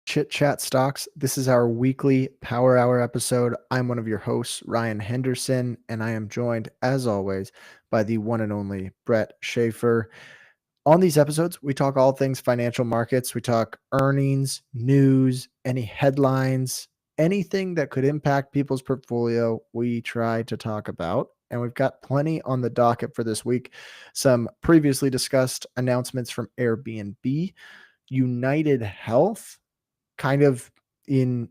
Chit Chat Stocks. This is our weekly Power Hour episode. I'm one of your hosts, Ryan Henderson, and I am joined, as always, by the one and only Brett Schaefer. On these episodes, we talk all things financial markets. We talk earnings, news, any headlines, anything that could impact people's portfolio, we try to talk about. And we've got plenty on the docket for this week. Some previously discussed announcements from Airbnb, UnitedHealth, kind of in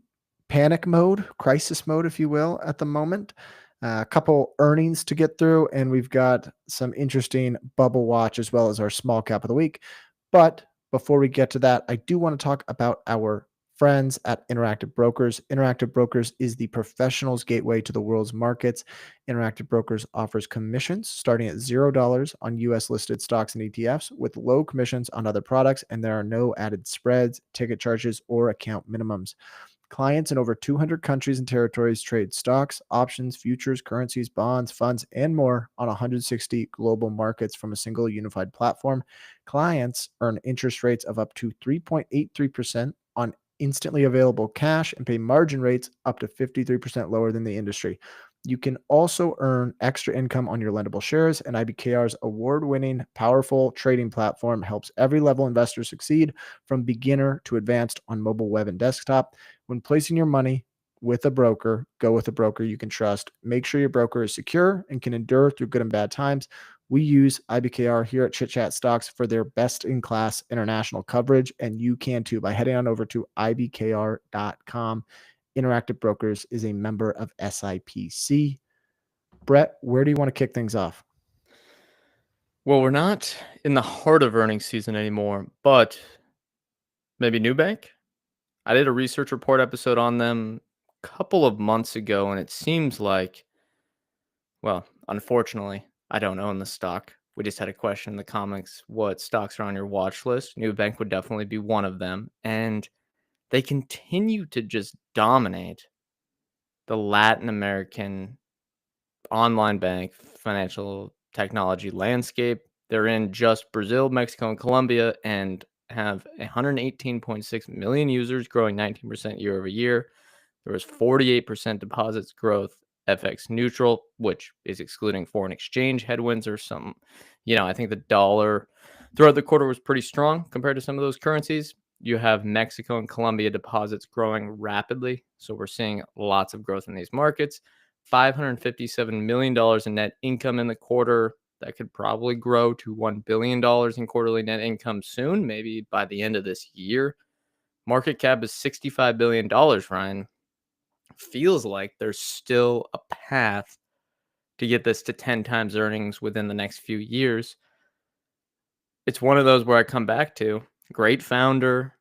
panic mode, crisis mode, if you will, at the moment. A couple earnings to get through, and we've got some interesting bubble watch as well as our small cap of the week. But before we get to that, I do want to talk about our friends at Interactive Brokers. Interactive Brokers is the professional's gateway to the world's markets. Interactive Brokers offers commissions starting at $0 on US listed stocks and ETFs with low commissions on other products, and there are no added spreads, ticket charges, or account minimums. Clients in over 200 countries and territories trade stocks, options, futures, currencies, bonds, funds, and more on 160 global markets from a single unified platform. Clients earn interest rates of up to 3.83% on instantly available cash and pay margin rates up to 53% lower than the industry. You can also earn extra income on your lendable shares, and IBKR's award-winning, powerful trading platform helps every level investor succeed from beginner to advanced on mobile, web, and desktop. When placing your money with a broker, go with a broker you can trust. Make sure your broker is secure and can endure through good and bad times. We use IBKR here at Chit Chat Stocks for their best-in-class international coverage, and you can too by heading on over to ibkr.com. Interactive Brokers is a member of SIPC. Brett, where do you want to kick things off? Well, we're not in the heart of earnings season anymore, but maybe Nubank? I did a research report episode on them a couple of months ago, and it seems like, well, unfortunately, I don't own the stock. We just had a question in the comments, what stocks are on your watch list? Nubank would definitely be one of them. And they continue to just dominate the Latin American online bank financial technology landscape. They're in just Brazil, Mexico, and Colombia, and have 118.6 million users, growing 19% year over year. There was 48% deposits growth, FX neutral, which is excluding foreign exchange headwinds or some. I think the dollar throughout the quarter was pretty strong compared to some of those currencies. You have Mexico and Colombia deposits growing rapidly. So we're seeing lots of growth in these markets. $557 million in net income in the quarter. That could probably grow to $1 billion in quarterly net income soon, maybe by the end of this year. Market cap is $65 billion, Ryan. Feels like there's still a path to get this to 10 times earnings within the next few years. It's one of those where I come back to great founder,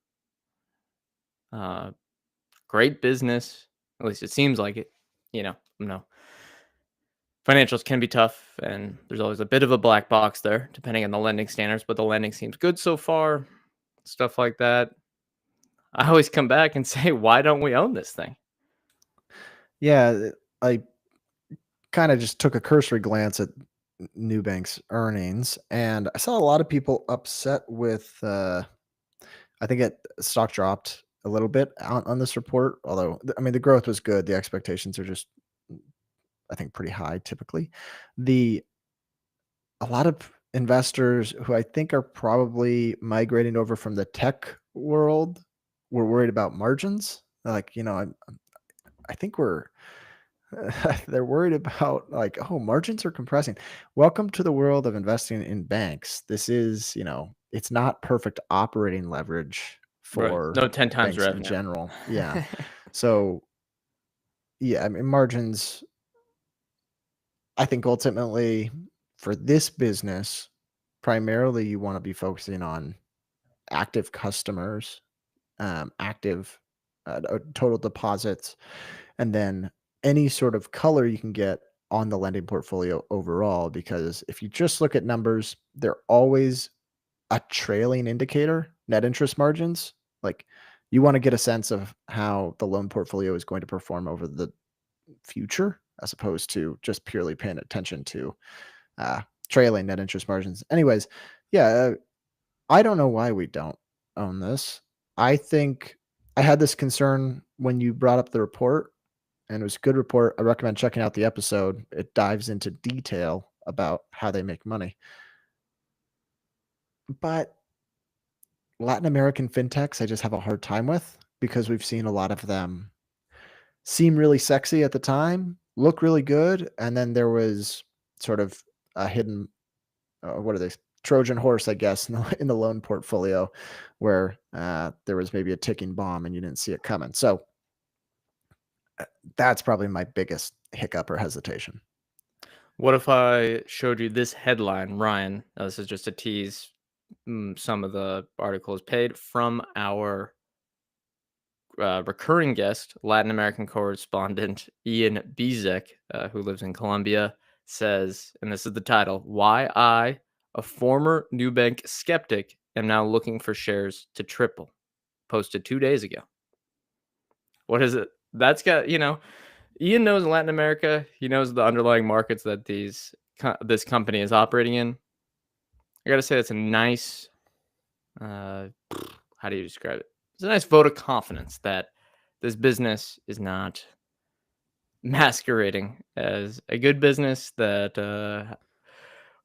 great business. At least it seems like it. No. Financials can be tough, and there's always a bit of a black box there, depending on the lending standards, but the lending seems good so far, stuff like that. I always come back and say, why don't we own this thing? Yeah, I kind of just took a cursory glance at Nubank's earnings, and I saw a lot of people upset with, I think stock dropped a little bit on this report, although, the growth was good. The expectations are just, I think, pretty high typically. A lot of investors who I think are probably migrating over from the tech world were worried about margins. Like, I think they're worried about, like, oh, margins are compressing. Welcome to the world of investing in banks. This is, it's not perfect operating leverage Right. for No 10 times banks in revenue. general. Yeah. So, yeah, margins, I think ultimately for this business, primarily you want to be focusing on active customers, active total deposits, and then any sort of color you can get on the lending portfolio overall. Because if you just look at numbers, they're always a trailing indicator, net interest margins. Like, you want to get a sense of how the loan portfolio is going to perform over the future, as opposed to just purely paying attention to trailing net interest margins. Anyways, yeah, I don't know why we don't own this. I think I had this concern when you brought up the report, and it was a good report. I recommend checking out the episode. It dives into detail about how they make money. But Latin American fintechs, I just have a hard time with because we've seen a lot of them seem really sexy at the time, look really good, and then there was sort of a hidden, what are they? Trojan horse, I guess, in the loan portfolio, where there was maybe a ticking bomb and you didn't see it coming. So that's probably my biggest hiccup or hesitation. What if I showed you this headline, Ryan? This is just a tease. Some of the article is paid from our recurring guest, Latin American correspondent Ian Bezek, who lives in Colombia, says, and this is the title: "Why I, a former Nubank skeptic, am now looking for shares to triple." Posted 2 days ago. What is it? That's got, Ian knows Latin America. He knows the underlying markets that this company is operating in. I got to say, it's a nice, how do you describe it? It's a nice vote of confidence that this business is not masquerading as a good business. Well,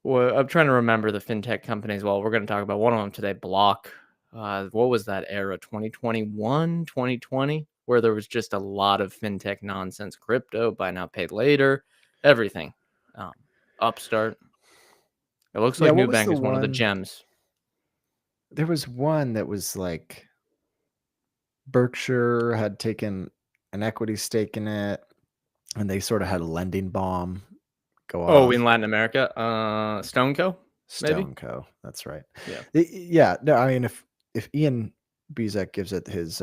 I'm trying to remember the fintech companies. Well, we're going to talk about one of them today, Block. What was that era? 2021, 2020, where there was just a lot of fintech nonsense, crypto, buy now, pay later, everything. Upstart. It looks Yeah, like what was Nubank the is one of the one? gems. There was one that was like Berkshire had taken an equity stake in it, and they sort of had a lending bomb go Oh, in off. Latin America, StoneCo, maybe. Stoneco, that's right. Yeah. Yeah, no, I mean, if Ian Bezek gives it his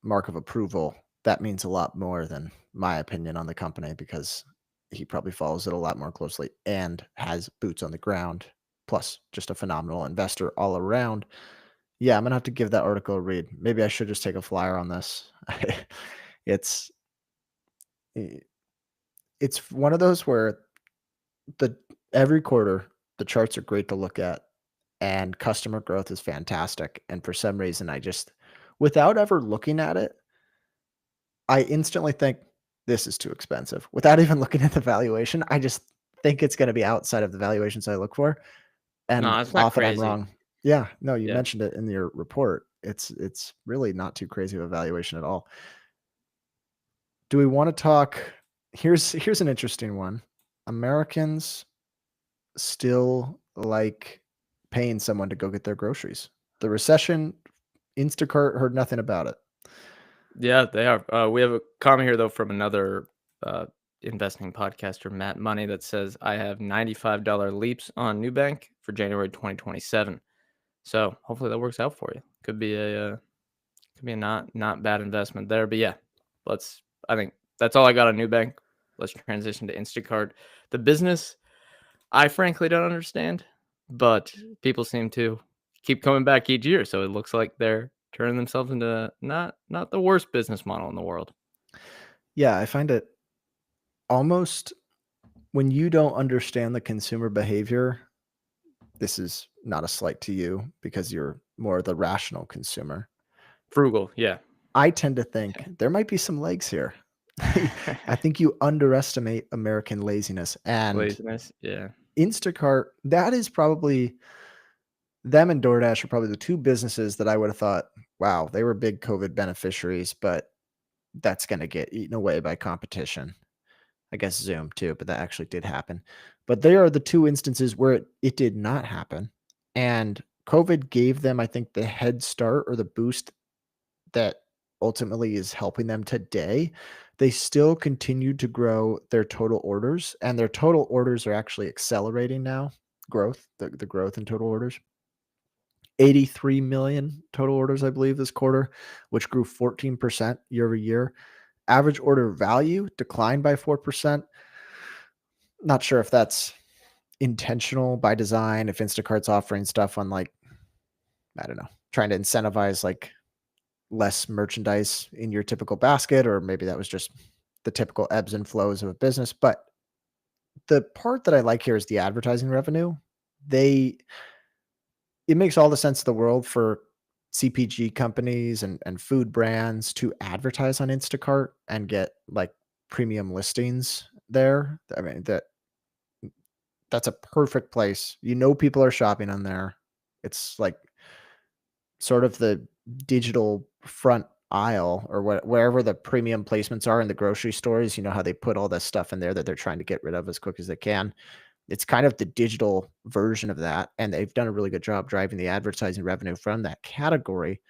mark of approval, that means a lot more than my opinion on the company because he probably follows it a lot more closely and has boots on the ground, plus just a phenomenal investor all around. Yeah, I'm gonna have to give that article a read. Maybe I should just take a flyer on this. It's i- it's one of those where the every quarter the charts are great to look at and customer growth is fantastic. And for some reason, I just, without ever looking at it, I instantly think this is too expensive. Without even looking at the valuation, I just think it's going to be outside of the valuations I look for, and No, it's not often I'm crazy. wrong. Yeah, no, you Yeah. mentioned it in your report. It's really not too crazy of a valuation at all. Do we want to talk? Here's an interesting one. Americans still like paying someone to go get their groceries. The recession, Instacart heard nothing about it. Yeah, they are. We have a comment here though from another investing podcaster, Matt Money, that says I have $95 leaps on Nubank for January 2027. So hopefully that works out for you. Could be a not bad investment there. But yeah, let's. I think that's all I got on Nubank. Let's transition to Instacart. The business, I frankly don't understand, but people seem to keep coming back each year. So it looks like they're turning themselves into not the worst business model in the world. Yeah, I find it almost when you don't understand the consumer behavior, this is not a slight to you because you're more the rational consumer. Frugal, yeah. I tend to think there might be some legs here. I think you underestimate American laziness and Laziness, yeah. Instacart, that is probably them and DoorDash are probably the two businesses that I would have thought, wow, they were big COVID beneficiaries, but that's going to get eaten away by competition. I guess Zoom too, but that actually did happen. But they are the two instances where it did not happen. And COVID gave them, I think, the head start or the boost that ultimately is helping them today. They still continue to grow their total orders, and their total orders are actually accelerating now. The growth in total orders. 83 million total orders, I believe, this quarter, which grew 14% year over year. Average order value declined by 4%. Not sure if that's intentional by design, if Instacart's offering stuff on like, I don't know, trying to incentivize like less merchandise in your typical basket, or maybe that was just the typical ebbs and flows of a business. But the part that I like here is the advertising revenue. They It makes all the sense in the world for CPG companies and food brands to advertise on Instacart and get like premium listings there. I mean, that's a perfect place. You know, people are shopping on there. It's like sort of the digital front aisle or wherever the premium placements are in the grocery stores. You know how they put all this stuff in there that they're trying to get rid of as quick as they can. It's kind of the digital version of that, and they've done a really good job driving the advertising revenue from that category.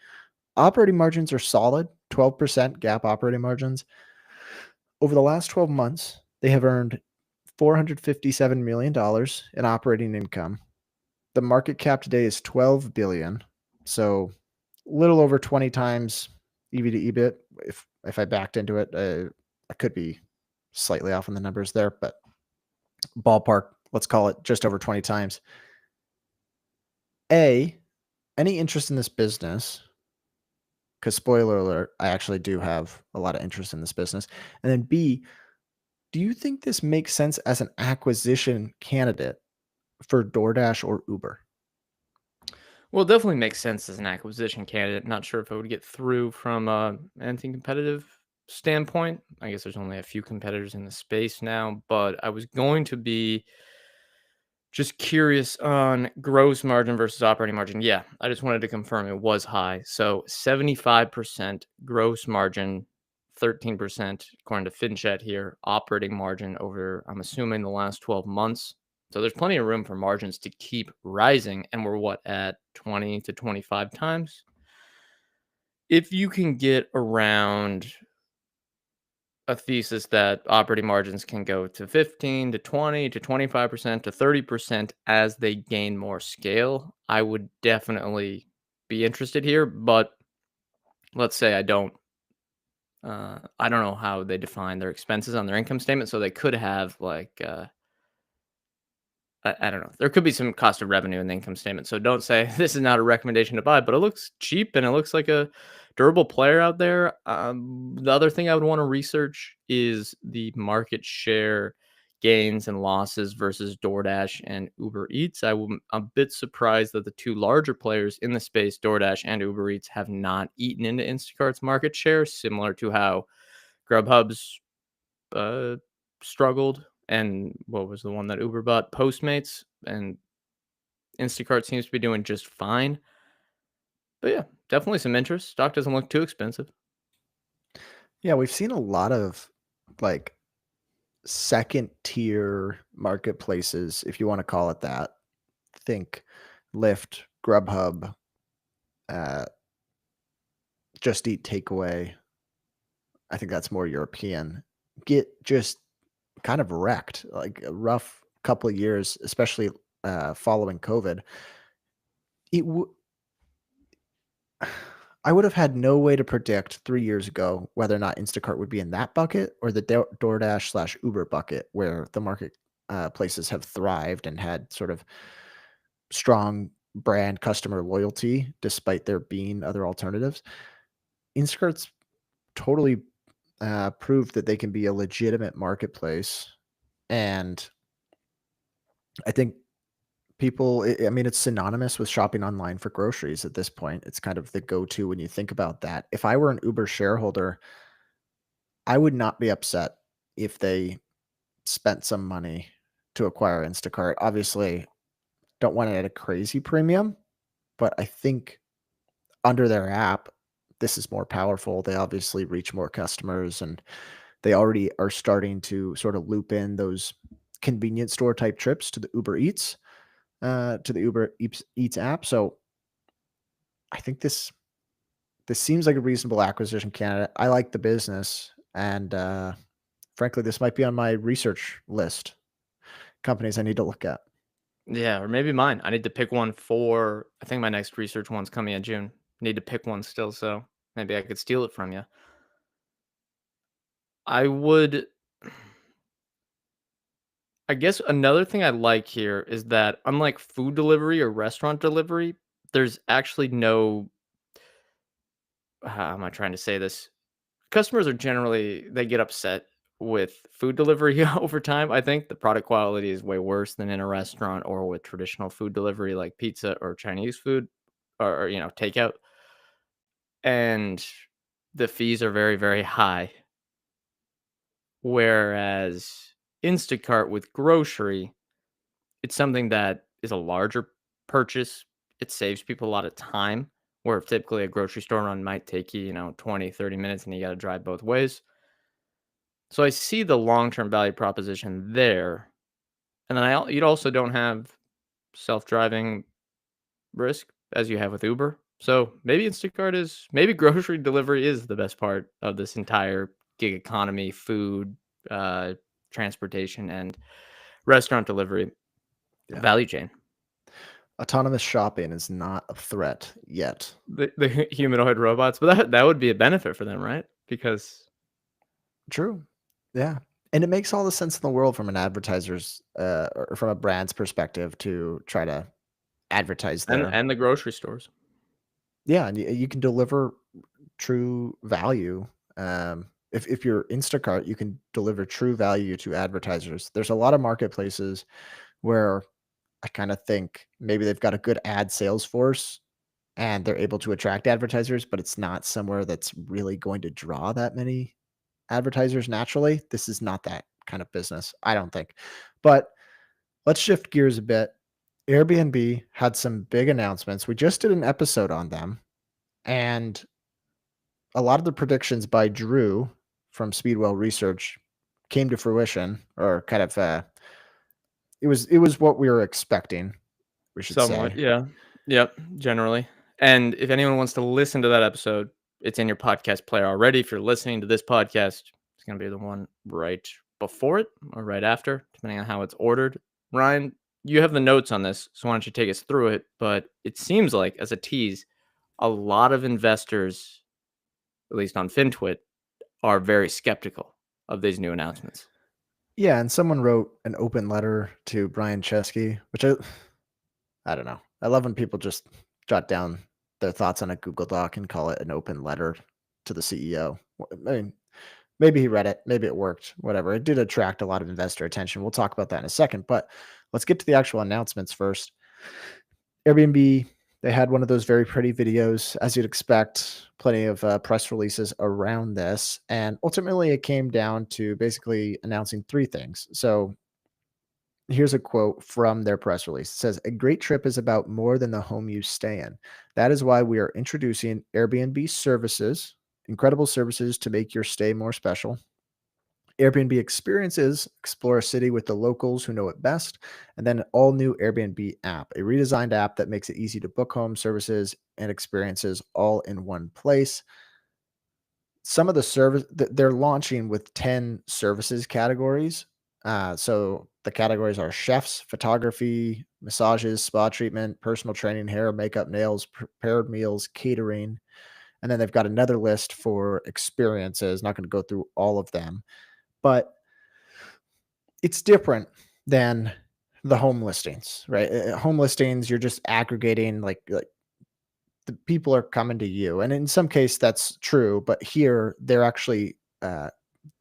Operating margins are solid, 12% GAAP operating margins. Over the last 12 months, they have earned $457 million in operating income. The market cap today is 12 billion. So a little over 20 times EV to EBIT. If I backed into it, I could be slightly off on the numbers there, but ballpark, let's call it just over 20 times. Any interest in this business? Because spoiler alert, I actually do have a lot of interest in this business. And then B, do you think this makes sense as an acquisition candidate for DoorDash or Uber? Well, it definitely makes sense as an acquisition candidate. Not sure if it would get through from anything competitive standpoint. I guess there's only a few competitors in the space now, but I was going to be just curious on gross margin versus operating margin. Yeah, I just wanted to confirm it was high. So 75% gross margin, 13% according to FinChat here, operating margin over, I'm assuming, the last 12 months. So there's plenty of room for margins to keep rising. And we're what, at 20 to 25 times? If you can get around a thesis that operating margins can go to 15 to 20 to 25% to 30% as they gain more scale, I would definitely be interested here. But let's say I don't know how they define their expenses on their income statement. So they could have like, I don't know. There could be some cost of revenue in the income statement. So don't say this is not a recommendation to buy, but it looks cheap and it looks like a durable player out there. The other thing I would want to research is the market share gains and losses versus DoorDash and Uber Eats. I'm a bit surprised that the two larger players in the space, DoorDash and Uber Eats, have not eaten into Instacart's market share, similar to how Grubhub's uh, struggled, and what was the one that Uber bought? Postmates, and Instacart seems to be doing just fine. But yeah, definitely some interest. Stock doesn't look too expensive. Yeah, we've seen a lot of like second tier marketplaces, if you want to call it that. Think Lyft, Grubhub, uh, Just Eat Takeaway. I think that's more European. Get just kind of wrecked, like a rough couple of years, especially following COVID. It w- I would have had no way to predict 3 years ago whether or not Instacart would be in that bucket or the DoorDash slash Uber bucket, where the market places have thrived and had sort of strong brand customer loyalty despite there being other alternatives. Instacart's totally proved that they can be a legitimate marketplace, and I think people, I mean, it's synonymous with shopping online for groceries at this point. It's kind of the go-to when you think about that. If I were an Uber shareholder, I would not be upset if they spent some money to acquire Instacart. Obviously, don't want it at a crazy premium, but I think under their app, this is more powerful. They obviously reach more customers, and they already are starting to sort of loop in those convenience store type trips to the Uber Eats app. So I think this seems like a reasonable acquisition candidate. I like the business, and frankly, this might be on my research list. Companies I need to look at. Yeah, or maybe mine. I need to pick one for, I think my next research one's coming in June. Need to pick one still, so maybe I could steal it from you. I would, I guess another thing I like here is that unlike food delivery or restaurant delivery, there's actually no, how am I trying to say this? Customers are generally, they get upset with food delivery over time. I think the product quality is way worse than in a restaurant or with traditional food delivery like pizza or Chinese food or takeout. and the fees are very, very high. Whereas Instacart with grocery, it's something that is a larger purchase. It saves people a lot of time, where typically a grocery store run might take you, 20, 30 minutes and you got to drive both ways. So I see the long-term value proposition there. And then you also don't have self-driving risk as you have with Uber. So maybe grocery delivery is the best part of this entire gig economy, food, uh, transportation, and restaurant delivery Yeah. value chain. Autonomous shopping is not a threat yet. The humanoid robots, but that would be a benefit for them, right? Because True. Yeah. And it makes all the sense in the world from an advertiser's or from a brand's perspective to try to advertise and their. and the grocery stores. Yeah, and you can deliver true value. If you're Instacart, you can deliver true value to advertisers. There's a lot of marketplaces where I kind of think maybe they've got a good ad sales force and they're able to attract advertisers, but it's not somewhere that's really going to draw that many advertisers naturally. This is not that kind of business, I don't think. But let's shift gears a bit. Airbnb had some big announcements. We just did an episode on them, and a lot of the predictions by Drew from Speedwell Research came to fruition, or kind of it was what we were expecting, we should Somewhat, say. yeah. Yep, generally. And if anyone wants to listen to that episode, it's in your podcast player already. If you're listening to this podcast, it's going to be the one right before it or right after, depending on how it's ordered. Ryan, you have the notes on this, so why don't you take us through it? But it seems like, as a tease, a lot of investors, at least on FinTwit, are very skeptical of these new announcements. Yeah, and someone wrote an open letter to Brian Chesky, which I don't know. I love when people just jot down their thoughts on a Google Doc and call it an open letter to the CEO. I mean, maybe he read it, maybe it worked, whatever. It did attract a lot of investor attention. We'll talk about that in a second, but let's get to the actual announcements first. Airbnb, they had one of those very pretty videos, as you'd expect, plenty of press releases around this. And ultimately, it came down to basically announcing three things. So here's a quote from their press release. It says, "A great trip is about more than the home you stay in. That is why we are introducing Airbnb services, incredible services to make your stay more special. Airbnb experiences explore a city with the locals who know it best, and then an all new Airbnb app, a redesigned app that makes it easy to book home services and experiences all in one place." Some of the they're launching with 10 services categories. So the categories are chefs, photography, massages, spa treatment, personal training, hair, makeup, nails, prepared meals, catering. And then they've got another list for experiences. Not going to go through all of them, but it's different than the home listings, right? Home listings, you're just aggregating like the people are coming to you, and in some case that's true. But here they're actually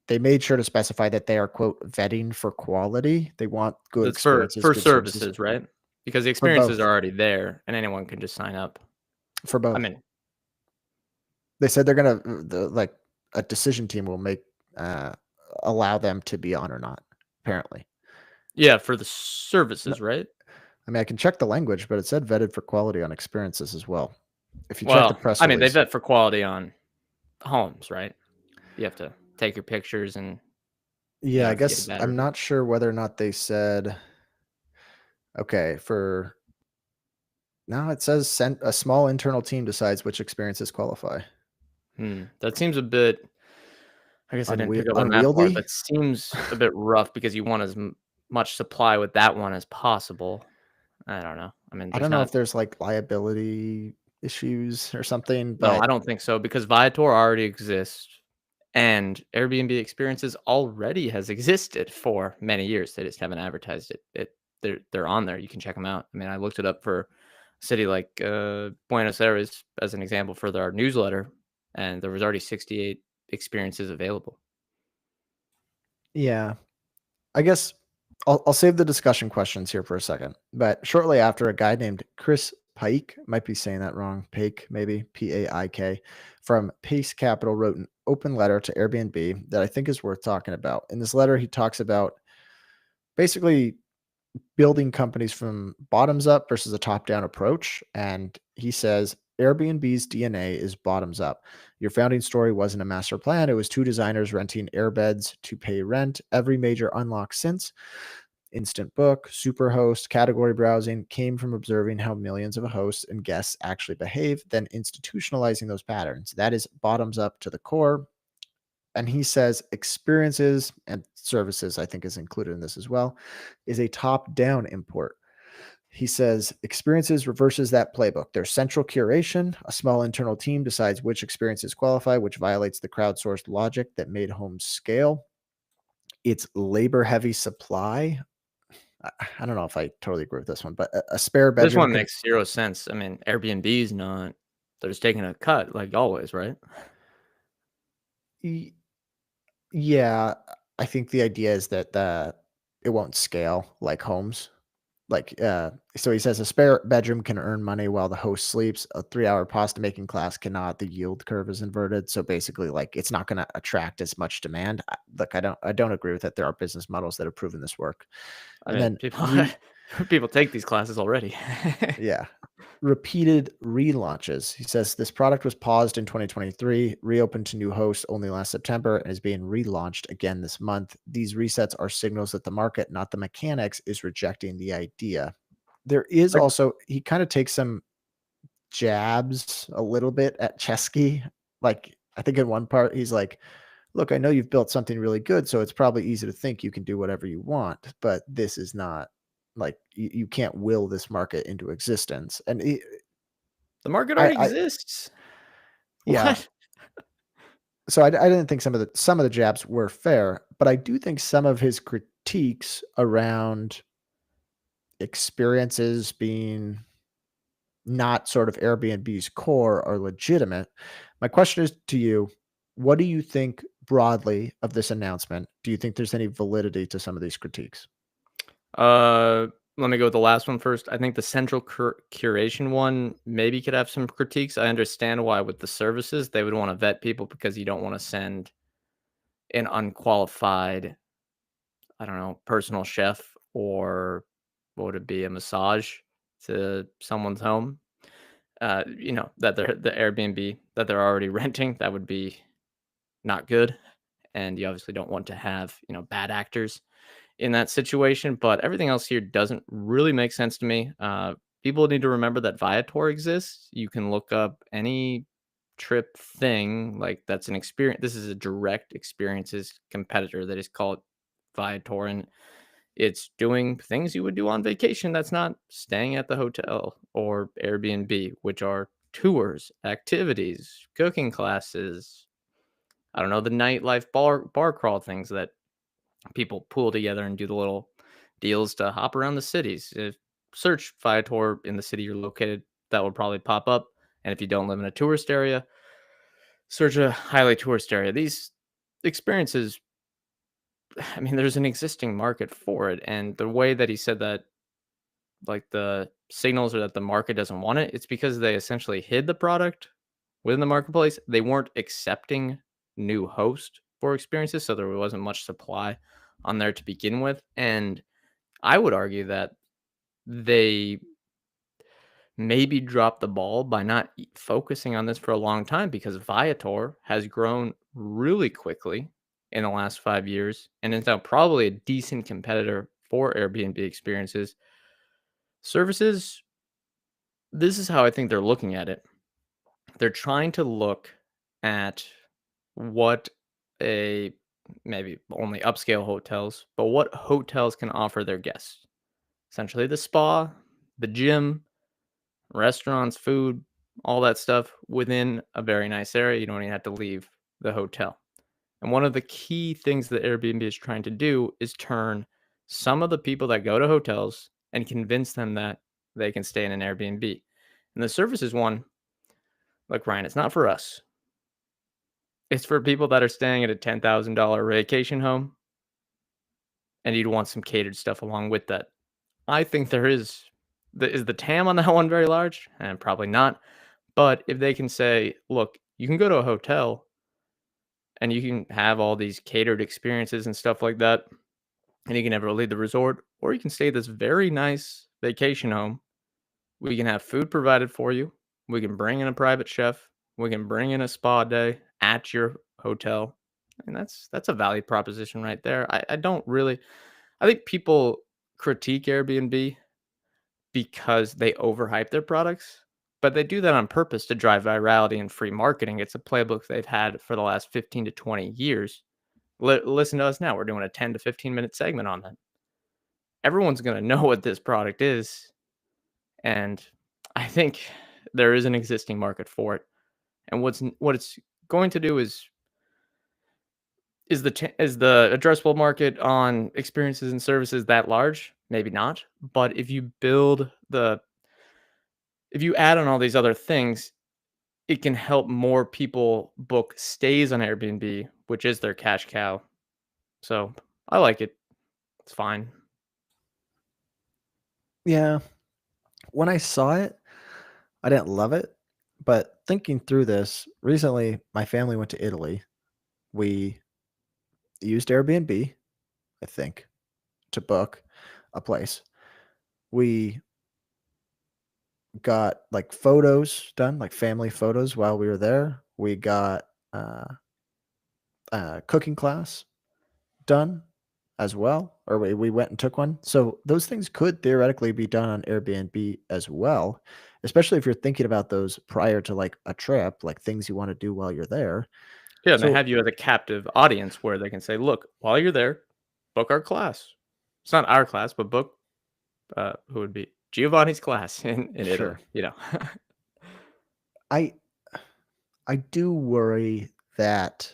they made sure to specify that they are quote vetting for quality. They want good That's experiences, for good services services, right? Because the for experiences both. are already there and anyone can just sign up. For I both, mean, they said they're gonna like a decision team will make uh, allow them to be on or not. Apparently, yeah, for the no, services, right? I mean I can check the language, but it said vetted for quality on experiences as well. If you check the Well, press I mean, they release, vet for quality on homes, right? You have to take your pictures and, yeah, I if you get a guess bad I'm review. not sure whether or not they said okay for. No, it says sent a small internal team decides which experiences qualify. That seems a bit, I guess I didn't pick up on that part. Unwieldy? That seems a bit rough because you want as much supply with that one as possible. I don't know. I mean, I there's don't know not. if there's, like, liability issues or something, No, I but don't think so because Viator already exists and Airbnb Experiences already has existed for many years. They just haven't advertised it. They're on there. You can check them out. I mean, I looked it up for a city like Buenos Aires as an example for our newsletter, and there was already 68 experiences available. yeah. I guess I'll save the discussion questions here for a second, but shortly after, a guy named Chris Pike, might be saying that wrong, Paik, maybe Paik, from Pace Capital wrote an open letter to Airbnb that I think is worth talking about. In this letter, he talks about basically building companies from bottoms up versus a top down approach. And he says Airbnb's DNA is bottoms up. Your founding story wasn't a master plan. It was two designers renting airbeds to pay rent. Every major unlock since Instant Book, Superhost, category browsing came from observing how millions of hosts and guests actually behave, then institutionalizing those patterns. That is bottoms up to the core. And he says experiences and services, I think is included in this as well, is a top down import. He says experiences reverses that playbook. There's central curation. A small internal team decides which experiences qualify, which violates the crowdsourced logic that made homes scale. It's labor heavy supply. I don't know if I totally agree with this one, but a spare This bedroom one can. makes 0 sense. I mean, Airbnb is not they're just taking a cut like always, right? y- Yeah, I think the idea is that it won't scale like homes. So he says a spare bedroom can earn money while the host sleeps. A 3-hour pasta making class cannot. The yield curve is inverted. So basically, like it's not going to attract as much demand. Look, I don't agree with that. There are business models that have proven this work. I And mean, then people people take these classes already. yeah, repeated relaunches. He says this product was paused in 2023, reopened to new hosts only last September, and is being relaunched again this month. These resets are signals that the market, not the mechanics, is rejecting the idea. There is Like, also, he kind of takes some jabs a little bit at Chesky. Like, I think in one part, he's like, look, I know you've built something really good, so it's probably easy to think you can do whatever you want, but this is not like you can't will this market into existence. And the market I, already I exists. yeah, What? so I didn't think some of the jabs were fair, but I do think some of his critiques around experiences being not sort of Airbnb's core are legitimate. My question is to you, what do you think broadly of this announcement? Do you think there's any validity to some of these critiques? Uh, Let me go with the last one first. I think the central curation one maybe could have some critiques. I understand why with the services they would want to vet people because you don't want to send an unqualified, I don't know, personal chef or what would it be, a massage to someone's home. That they're the Airbnb that they're already renting. That would be not good. And you obviously don't want to have, bad actors in that situation. But everything else here doesn't really make sense to me. People need to remember that Viator exists. You can look up any trip thing like that's an experience. This is a direct experiences competitor that is called Viator, and it's doing things you would do on vacation. That's not staying at the hotel or Airbnb, which are tours, activities, cooking classes. I don't know, the nightlife bar crawl things that people pool together and do the little deals to hop around the cities. If search Viator in the city you're located, that will probably pop up. And if you don't live in a tourist area, search a highly tourist area. These experiences, I mean, there's an existing market for it. And the way that he said that, like the signals are that the market doesn't want it, it's because they essentially hid the product within the marketplace. They weren't accepting new hosts for experiences. So there wasn't much supply on there to begin with. And I would argue that they maybe dropped the ball by not focusing on this for a long time because Viator has grown really quickly in the last 5 years and is now probably a decent competitor for Airbnb experiences. Services, this is how I think they're looking at it. They're trying to look at what a maybe only upscale hotels, but what hotels can offer their guests. Essentially, the spa, the gym, restaurants, food, all that stuff within a very nice area. You don't even have to leave the hotel. And one of the key things that Airbnb is trying to do is turn some of the people that go to hotels and convince them that they can stay in an Airbnb. And the services one, like Ryan, it's not for us. It's for people that are staying at a $10,000 vacation home and you'd want some catered stuff along with that. I think there is Is the TAM on that one very large? And probably not. But if they can say, look, you can go to a hotel and you can have all these catered experiences and stuff like that, and you can never leave the resort, or you can stay at this very nice vacation home. We can have food provided for you. We can bring in a private chef. We can bring in a spa day at your hotel. And that's a value proposition right there. I don't really I think people critique Airbnb because they overhype their products, but they do that on purpose to drive virality and free marketing. It's a playbook they've had for the last 15 to 20 years. Listen to us now. We're doing a 10 to 15-minute segment on that. Everyone's going to know what this product is. And I think there is an existing market for it. And what it's going to do is the addressable market on experiences and services that large? Maybe not. But if you add on all these other things, it can help more people book stays on Airbnb, which is their cash cow. So I like it. It's fine. Yeah. When I saw it, I didn't love it, but thinking through this, recently my family went to Italy. We used Airbnb, I think, to book a place. We got like photos done, like family photos while we were there. We got a cooking class done as well, or we went and took one. So those things could theoretically be done on Airbnb as well, especially if you're thinking about those prior to like a trip, like things you want to do while you're there. Yeah, and they So have you as a captive audience where they can say, "Look, while you're there, book our class." It's not our class, but book who would be Giovanni's class in Italy. sure, You know, I I do worry that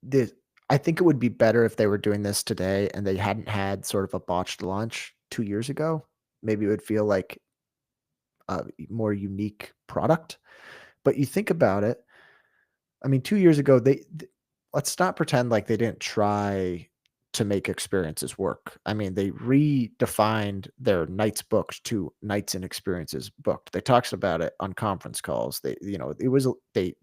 this. I think it would be better if they were doing this today and they hadn't had sort of a botched launch 2 years ago. Maybe it would feel like a more unique product. But you think about it, I mean, 2 years ago, let's not pretend like they didn't try to make experiences work. I mean, they redefined their nights booked to nights and experiences booked. They talked about it on conference calls. It was they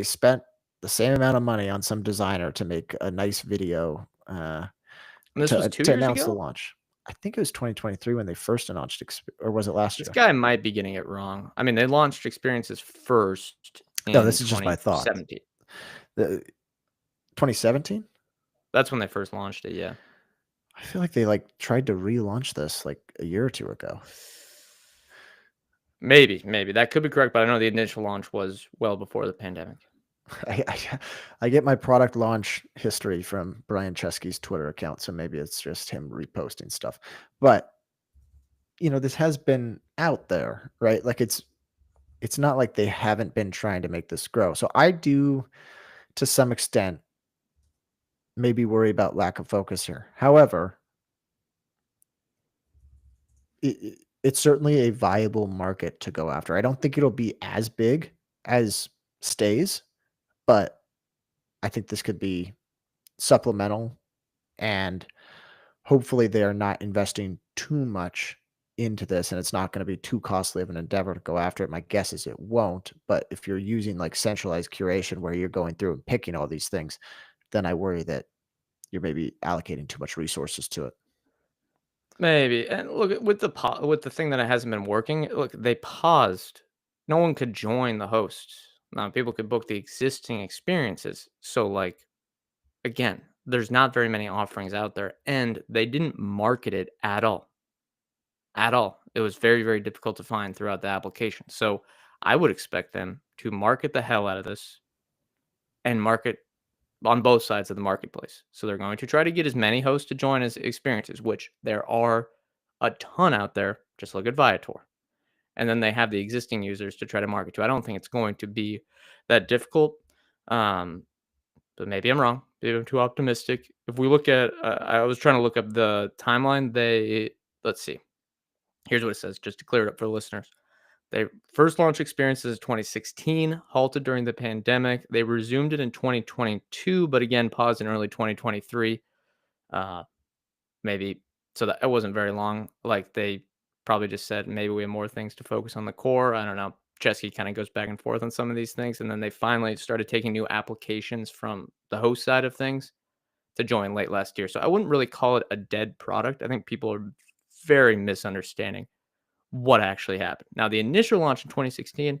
spent the same amount of money on some designer to make a nice video, and this was two to years announce the ago. launch. I think it was 2023 when they first announced or was it last This year? guy might be getting it wrong. I mean, they launched experiences first No, in this is just my thoughts. 2017. The 2017? That's when they first launched it. Yeah, I feel like they, like, tried to relaunch this, like, a year or 2 ago. maybe that could be correct, but I know the initial launch was well before the pandemic. I get my product launch history from Brian Chesky's Twitter account, so maybe it's just him reposting stuff. But, this has been out there, right? Like, it's not like they haven't been trying to make this grow. So I do, to some extent, maybe worry about lack of focus here. However, it's certainly a viable market to go after. I don't think it'll be as big as stays, but I think this could be supplemental, and hopefully they are not investing too much into this and it's not going to be too costly of an endeavor to go after it. My guess is it won't, but if you're using like centralized curation where you're going through and picking all these things, then I worry that you're maybe allocating too much resources to it. Maybe. And look with with the thing that it hasn't been working. Look, they paused. No one could join the hosts. Now people could book the existing experiences. So like again, there's not very many offerings out there, and they didn't market it at all. At all. It was very, very difficult to find throughout the application. So I would expect them to market the hell out of this and market on both sides of the marketplace. So they're going to try to get as many hosts to join as experiences, which there are a ton out there. Just look at Viator. And then they have the existing users to try to market to. I don't think it's going to be that difficult. Um, but maybe I'm wrong. Maybe I'm too optimistic. If we look at, I was trying to look up the timeline. Let's see. Here's what it says, just to clear it up for the listeners. They first launched experiences in 2016, halted during the pandemic. They resumed it in 2022, but again paused in early 2023. Uh, maybe so that it wasn't very long. Like they probably just said maybe we have more things to focus on the core. I don't know. Chesky kind of goes back and forth on some of these things, and then they finally started taking new applications from the host side of things to join late last year. So I wouldn't really call it a dead product. I think people are very misunderstanding what actually happened. Now, the initial launch in 2016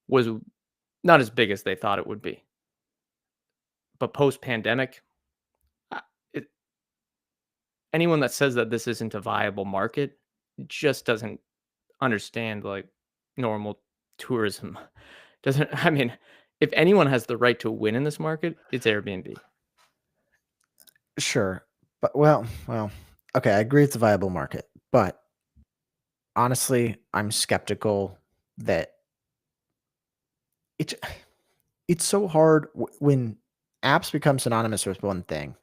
was not as big as they thought it would be, but post pandemic, it, anyone that says that this isn't a viable market just doesn't understand like normal tourism. Doesn't I mean, if anyone has the right to win in this market, it's Airbnb. Sure. But well, okay, I agree it's a viable market, but honestly, I'm skeptical that it it's so hard when apps become synonymous with one thing.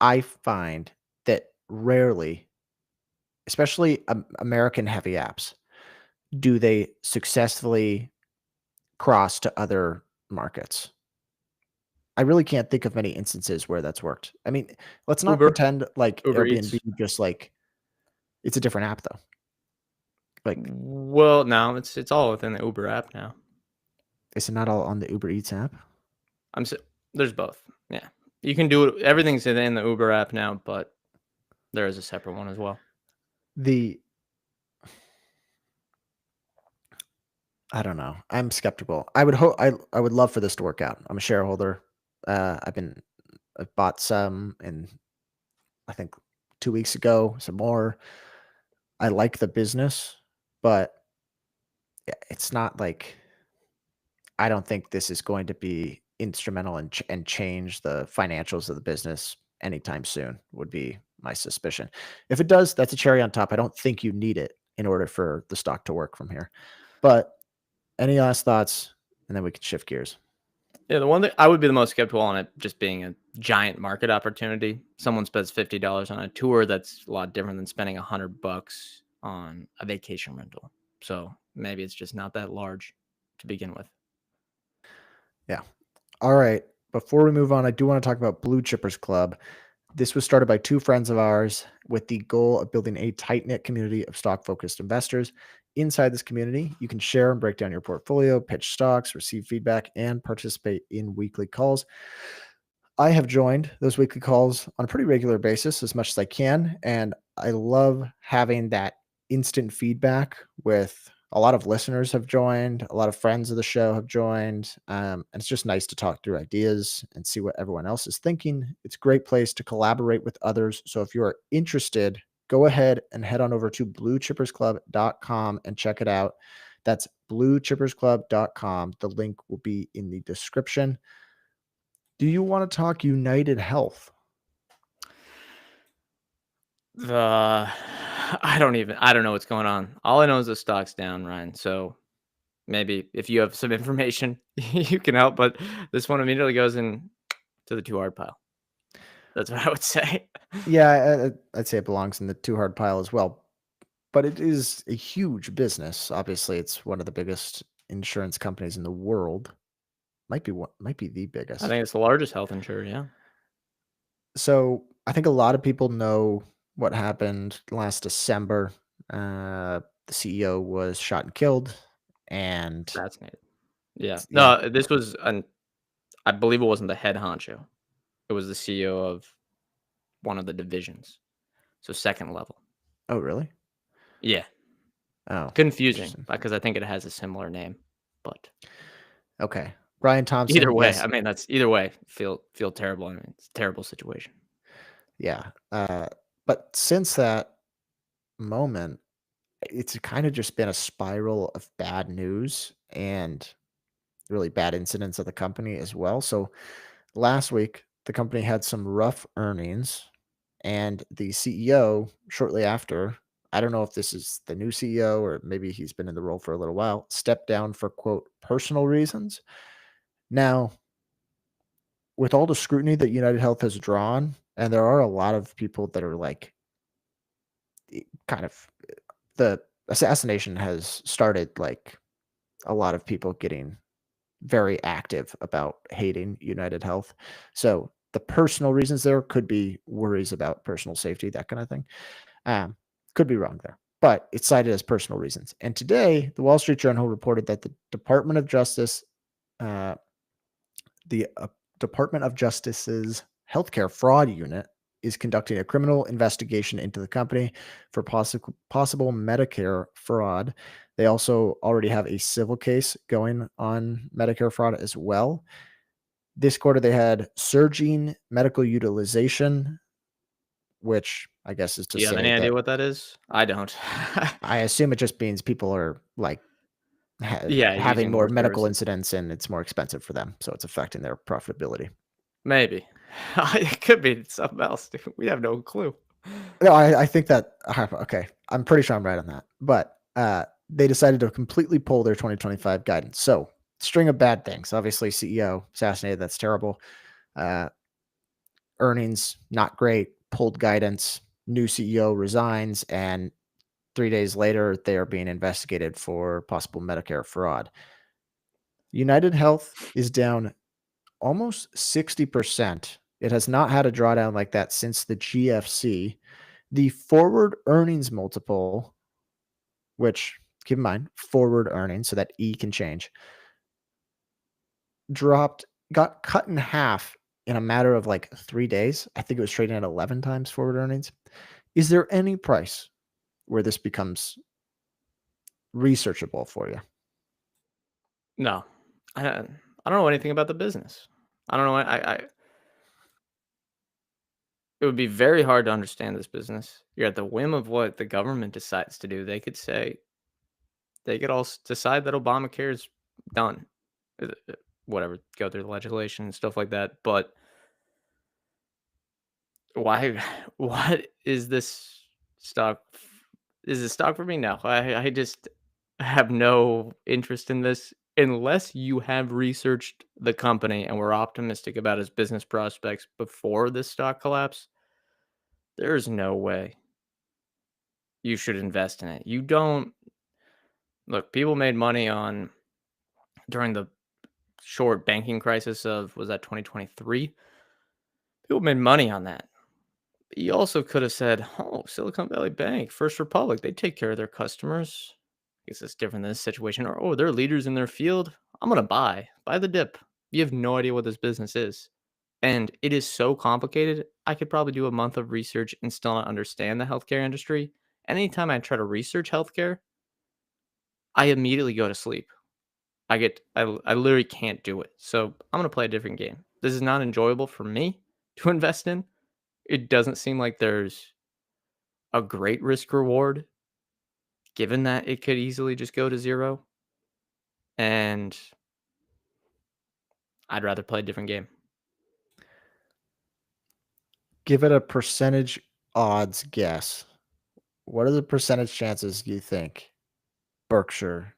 I find that rarely, especially American heavy apps, do they successfully cross to other markets. I really can't think of many instances where that's worked. I mean, let's not Uber, pretend like Uber Airbnb Eats. just like it's a different app though. Like, Well, no, it's all within the Uber app now. is it not all on the Uber Eats app? I'm s There's both. Yeah. You can do it, everything's in the Uber app now, but there is a separate one as well. The I don't know. I'm skeptical. I would hope I would love for this to work out. I'm a shareholder. I've bought some and I think 2 weeks ago, some more. I like the business, but it's not like I don't think this is going to be instrumental and change the financials of the business anytime soon, would be my suspicion. If it does, that's a cherry on top. I don't think you need it in order for the stock to work from here. But any last thoughts? And then we can shift gears. Yeah, the one that I would be the most skeptical on it just being a giant market opportunity. Someone spends $50 on a tour, that's a lot different than spending $100 on a vacation rental. So maybe it's just not that large to begin with. Yeah. All right. Before we move on, I do want to talk about Blue Chippers Club. This was started by two friends of ours with the goal of building a tight knit community of stock focused investors. Inside this community, you can share and break down your portfolio, pitch stocks, receive feedback, and participate in weekly calls. I have joined those weekly calls on a pretty regular basis as much as I can. And I love having that instant feedback with a lot of listeners have joined, a lot of friends of the show have joined. And it's just nice to talk through ideas and see what everyone else is thinking. It's a great place to collaborate with others. So if you're interested, go ahead and head on over to bluechippersclub.com and check it out. That's bluechippersclub.com. The link will be in the description. Do you want to talk United Health? The I don't know what's going on. All I know is the stock's down, Ryan. So maybe if you have some information, you can help. But this one immediately goes in to the too hard pile. That's what I would say. Yeah, I'd say it belongs in the too hard pile as well. But it is a huge business. Obviously, it's one of the biggest insurance companies in the world. Might be the I biggest. think it's the largest health insurer. Yeah, So I think a lot of people know what happened last December. The CEO was shot and killed, and fascinating. Yeah, yeah. no, this was an. I believe it wasn't the head honcho. It was the CEO of one of the divisions, so second level. Oh, really? Yeah, Oh, confusing interesting. because I think it has a similar name, but Okay, Brian either Thompson. way, Yes, I mean that's either way. Feel terrible. I mean, it's a terrible situation. yeah. But since that moment, it's kind of just been a spiral of bad news and really bad incidents at the company as well. So last week, the company had some rough earnings, and the CEO, shortly after, I don't know if this is the new CEO or maybe he's been in the role for a little while, stepped down for quote personal reasons. Now, with all the scrutiny that United Health has drawn, and there are a lot of people that are like kind of the assassination has started like a lot of people getting very active about hating United Health. So the personal reasons there could be worries about personal safety, that kind of thing. Um, could be wrong there. but it's cited as personal reasons. And today, the Wall Street Journal reported that uh, the Department of Justice's healthcare fraud unit is conducting a criminal investigation into the company for possible Medicare fraud. They also already have a civil case going on Medicare fraud as well. This quarter, they had surging medical utilization, which I guess is to Do you have say any idea that what that is? I don't. I assume it just means people are like Yeah, having using more more medical services. incidents and it's more expensive for them. So it's affecting their profitability. Maybe. It could be something else, dude. We have no clue. No, I think that okay. I'm pretty sure I'm right on that. But they decided to completely pull their 2025 guidance. So string of bad things. Obviously, CEO assassinated. That's terrible. Uh, earnings not great. Pulled guidance. New CEO resigns, and 3 days later, they are being investigated for possible Medicare fraud. UnitedHealth is down almost 60%. It has not had a drawdown like that since the GFC. The forward earnings multiple, which keep in mind, forward earnings, so that E can change, got cut in half in a matter of like 3 days. I think it was trading at 11 times forward earnings. Is there any price where this becomes researchable for you? No. I don't know anything about the business. I don't know. It would be very hard to understand this business. You're at the whim of what the government decides to do. They could also decide that Obamacare is done. Whatever, go through the legislation and stuff like that. But why? What is this stock? Is this stock for me? No, I just have no interest in this unless you have researched the company and were optimistic about its business prospects before this stock collapse. There is no way you should invest in it. You don't look. People made money on during the short banking crisis of was that 2023. People made money on that. You also could have said, "Oh, Silicon Valley Bank, First Republic, they take care of their customers." I guess it's different than this situation. Or, "Oh, they're leaders in their field. I'm gonna buy the dip." You have no idea what this business is, and it is so complicated. I could probably do a month of research and still not understand the healthcare industry. Anytime I try to research healthcare, I immediately go to sleep. I literally can't do it. So I'm gonna play a different game. This is not enjoyable for me to invest in. It doesn't seem like there's a great risk reward given that it could easily just go to 0, and I'd rather play a different game. Give it a percentage odds guess. What are the percentage chances you think Berkshire 0.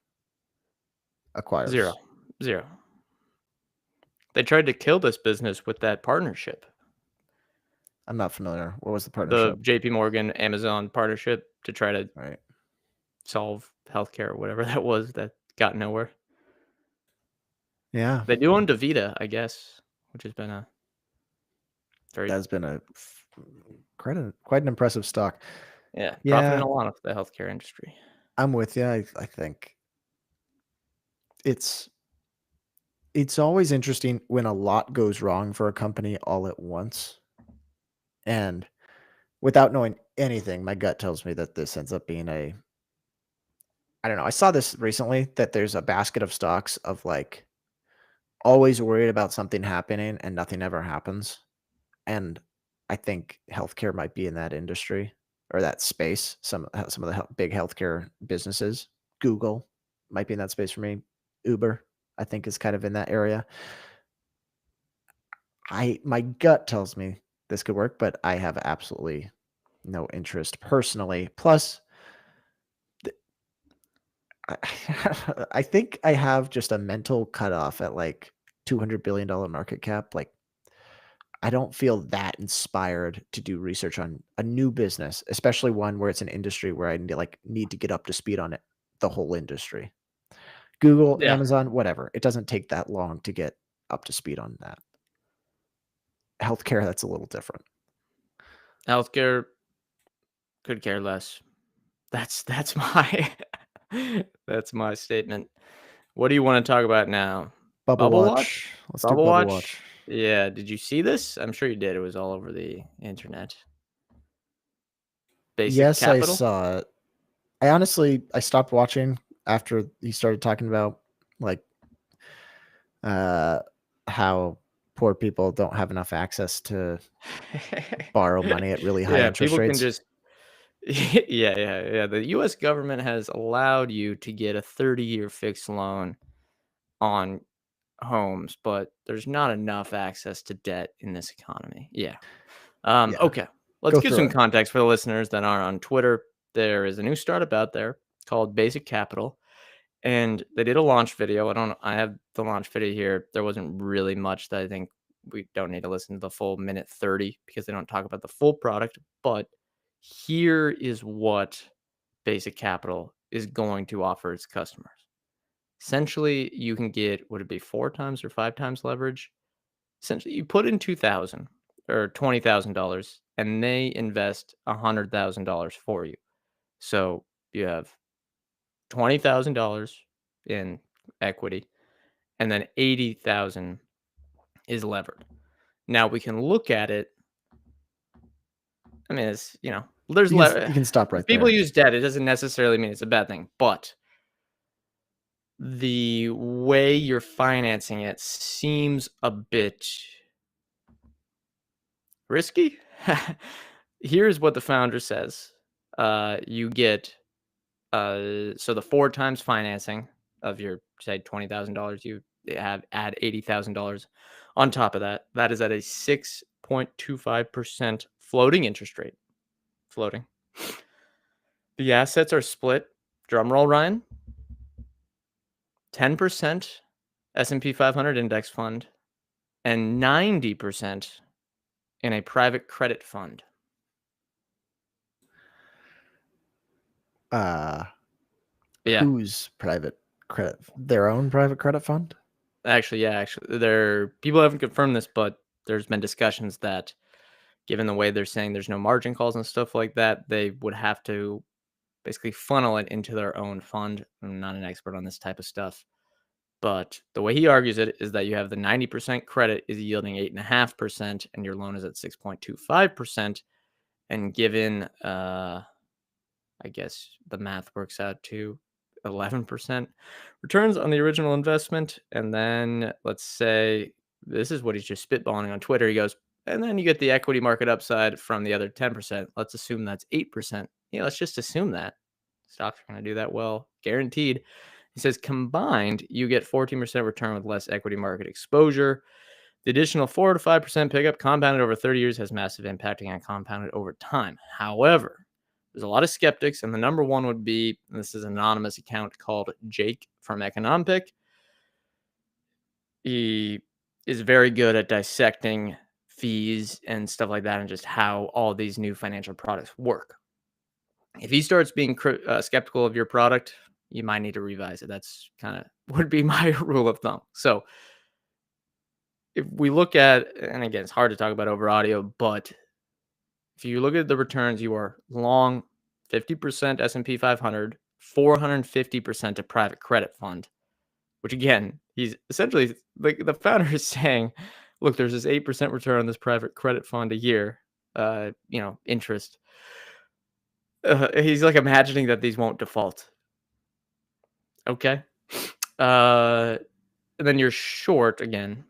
acquires? 0. They tried to kill this business with that partnership, I'm not familiar. What was the the partnership? JP Morgan Amazon partnership to try to Right. solve healthcare or whatever that was that got nowhere. Yeah. They do own DaVita, I guess, which has been a very That's been quite an impressive stock. yeah, profiting Yeah, a lot of the healthcare industry. I'm with you. I think it's it's always interesting when a lot goes wrong for a company all at once. And without knowing anything, my gut tells me that this ends up being I don't know. I saw this recently that there's a basket of stocks of like always worried about something happening and nothing ever happens. And I think healthcare might be in that industry or that space. Some of the big healthcare businesses, Google might be in that space for me. Uber, I think, is kind of in that area. My gut tells me this could work, but I have absolutely no interest personally. Plus, I, I think I have just a mental cutoff at like $200 billion market cap. Like I don't feel that inspired to do research on a new business, especially one where it's an industry where I need to get up to speed on it, the whole industry. Google, Yeah, Amazon, whatever. It doesn't take that long to get up to speed on that. Healthcare, that's a little different. healthcare could care less. That's my that's my statement. What do you want to talk about now? Bubble Bubble watch? watch. Let's do Bubble bubble watch? watch. Yeah. Did you see this? I'm sure you did. It was all over the internet. Basic Yes, I capital? saw it. I stopped watching after he started talking about like uh how poor people don't have enough access to borrow money at really high Yeah, interest people can rates. just yeah. The US government has allowed you to get a 30-year fixed loan on homes, but there's not enough access to debt in this economy. Yeah. Yeah. Okay. Let's Go give through some it. context for the listeners that aren't on Twitter. There is a new startup out there called Basic Capital, and they did a launch video. I have the launch video here. There wasn't really much that I think we don't need to listen to the full minute 30 because they don't talk about the full product. But here is what Basic Capital is going to offer its customers. Essentially, you can get, would it be 4 times or 5 times leverage? Essentially, you put in 2,000 or $20,000 and they invest $100,000 for you. So you have $20,000 in equity and then 80,000 is levered. Now we can look at it. I mean, it's, there's You can stop if right people there. use debt, it doesn't necessarily mean it's a bad thing, but the way you're financing it seems a bit risky. Here's what the founder says. You get so the 4 times financing of your, say, $20,000, you have add $80,000 on top of that. That is at a 6.25% floating interest rate. Floating. The assets are split. Drum roll, Ryan. 10% S&P 500 index fund and 90% in a private credit fund. Yeah. Whose private credit? Their own private credit fund? Actually, there people haven't confirmed this, but there's been discussions that given the way they're saying there's no margin calls and stuff like that, they would have to basically funnel it into their own fund. I'm not an expert on this type of stuff, but the way he argues it is that you have the 90% credit is yielding 8.5%, and your loan is at 6.25%. And given, I guess the math works out to 11% returns on the original investment. And then let's say this is what he's just spitballing on Twitter. He goes, and then you get the equity market upside from the other 10%. Let's assume that's 8%. Yeah, let's just assume that stocks are going to do that well, guaranteed. He says combined, you get 14% return with less equity market exposure. The additional 4 to 5% pickup compounded over 30 years has massive impacting on compounded over time. However, there's a lot of skeptics, and the number one would be, and this is an anonymous account called Jake from Economic. He is very good at dissecting fees and stuff like that and just how all these new financial products work. If he starts being skeptical of your product, you might need to revise it. That's kind of would be my rule of thumb. So if we look at, and again, it's hard to talk about over audio, but if you look at the returns, you are long 50% S&P 500, 450% a private credit fund, which again, he's essentially like the founder is saying, look, there's this 8% return on this private credit fund a year, interest. He's like imagining that these won't default. Okay. Uh, and then you're short in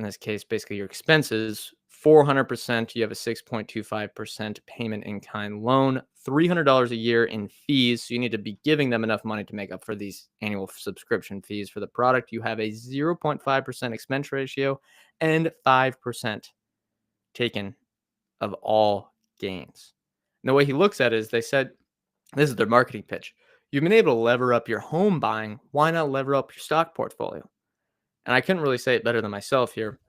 this case, basically your expenses, 400%. You have a 6.25% payment in kind loan, $300 a year in fees. So you need to be giving them enough money to make up for these annual subscription fees for the product. You have a 0.5% expense ratio and 5% taken of all gains. And the way he looks at it is they said, this is their marketing pitch. You've been able to lever up your home buying. Why not lever up your stock portfolio? And I couldn't really say it better than myself here.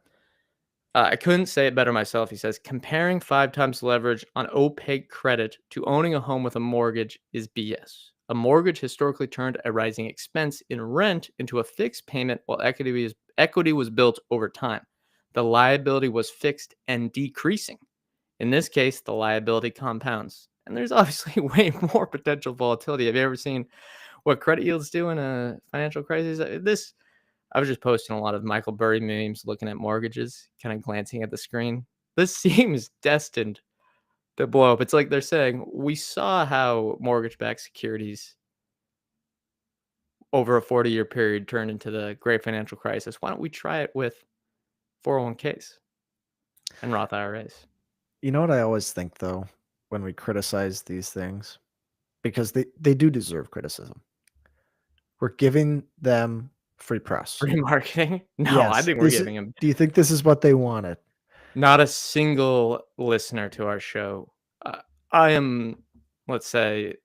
I couldn't say it better myself. He says, comparing 5 times leverage on opaque credit to owning a home with a mortgage is BS. A mortgage historically turned a rising expense in rent into a fixed payment while equity was built over time. The liability was fixed and decreasing. In this case, the liability compounds. and there's obviously way more potential volatility. Have you ever seen what credit yields do in a financial crisis? I was just posting a lot of Michael Burry memes, looking at mortgages, kind of glancing at the screen. This seems destined to blow up. It's like they're saying, we saw how mortgage-backed securities over a 40-year period turned into the great financial crisis. Why don't we try it with 401ks and Roth IRAs? You know what I always think though, when we criticize these things, because they do deserve criticism. We're giving them free press. Free marketing? No, I Yes. think we're giving them Do you think this is what they wanted? not a single listener to our show. I am, let's say,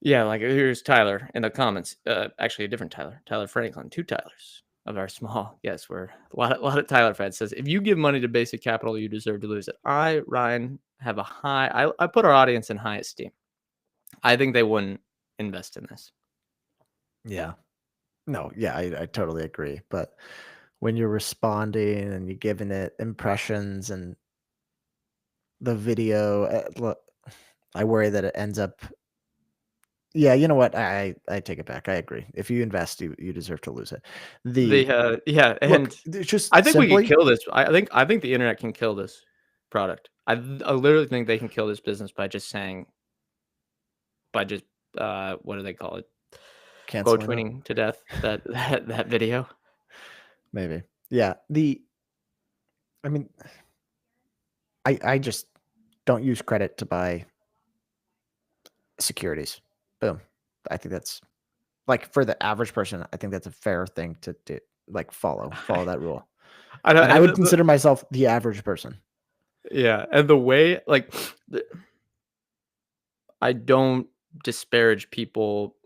yeah, like here's Tyler in the comments. Actually, a different Tyler, Tyler Franklin, two Tylers of our small. Yes, we're a lot of Tyler fans. Says if you give money to basic capital, you deserve to lose it. I, Ryan, have a high. I put our audience in high esteem. I think they wouldn't invest in this. Yeah. No, yeah, I totally agree. But when you're responding and you're giving it impressions and the video, look, I worry that it ends up. Yeah, you know what? I take it back. I agree. If you invest, you deserve to lose it. The Yeah, look, and it's just I think we could simply kill this. I think the internet can kill this product. I literally think they can kill this business by just saying by just what do they call it? Quote canceling it. tweeting to death that video. Maybe. Yeah. I mean, I just don't use credit to buy securities. Boom. I think that's like for the average person, I think that's a fair thing to do. Like follow that rule. I don't And I and would consider myself the average person. yeah, and the way like the I don't disparage people.